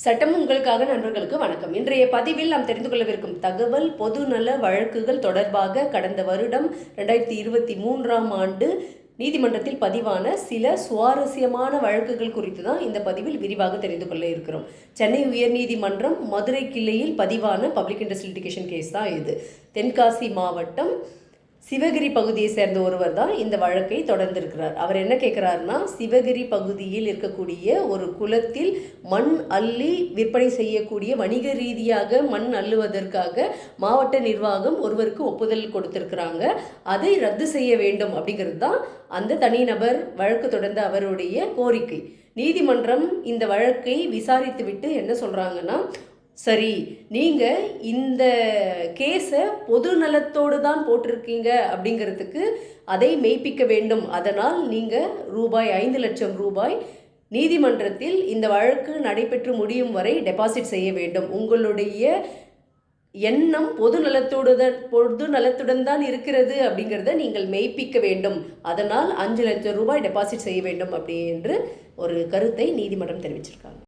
சட்டம் உங்களுக்காக நண்பர்களுக்கு வணக்கம். இன்றைய பதிவில் நாம் தெரிந்து கொள்ளவிருக்கும் தகவல் பொதுநல வழக்குகள் தொடர்பாக கடந்த வருடம் 2023ஆம் ஆண்டு நீதிமன்றத்தில் பதிவான சில சுவாரஸ்யமான வழக்குகள் குறித்து தான் இந்த பதிவில் விரிவாக தெரிந்து கொள்ள இருக்கிறோம். சென்னை உயர்நீதிமன்றம் மதுரை கிளையில் பதிவான பப்ளிக் இன்ட்ரெஸ்ட் லிட்டிகேஷன் கேஸ் தான் இது. தென்காசி மாவட்டம் சிவகிரி பகுதியை சேர்ந்த ஒருவர் தான் இந்த வழக்கை தொடர்ந்திருக்கிறார். அவர் என்ன கேட்குறாருன்னா, சிவகிரி பகுதியில் இருக்கக்கூடிய ஒரு குளத்தில் மண் அள்ளி விற்பனை செய்யக்கூடிய வணிக ரீதியாக மண் அள்ளுவதற்காக மாவட்ட நிர்வாகம் ஒருவருக்கு ஒப்புதல் கொடுத்திருக்கிறாங்க. அதை ரத்து செய்ய வேண்டும் அப்படிங்கிறது தான் அந்த தனிநபர் வழக்கு தொடர்ந்த அவருடைய கோரிக்கை. நீதிமன்றம் இந்த வழக்கை விசாரித்துவிட்டு என்ன சொல்கிறாங்கன்னா, சரி, நீங்கள் இந்த கேஸை பொது நலத்தோடு தான் போட்டிருக்கீங்க அப்படிங்கிறதுக்கு அதை மெய்ப்பிக்க வேண்டும். அதனால் நீங்கள் ரூபாய் 5 லட்சம் நீதிமன்றத்தில் இந்த வழக்கு நடைபெற்று முடியும் வரை டெபாசிட் செய்ய வேண்டும். உங்களுடைய எண்ணம் பொது நலத்துடன் தான் இருக்கிறது அப்படிங்கிறத நீங்கள் மெய்ப்பிக்க வேண்டும். அதனால் 5 லட்சம் ரூபாய் டெபாசிட் செய்ய வேண்டும் அப்படி என்று ஒரு கருத்தை நீதிமன்றம் தெரிவிச்சிருக்காங்க.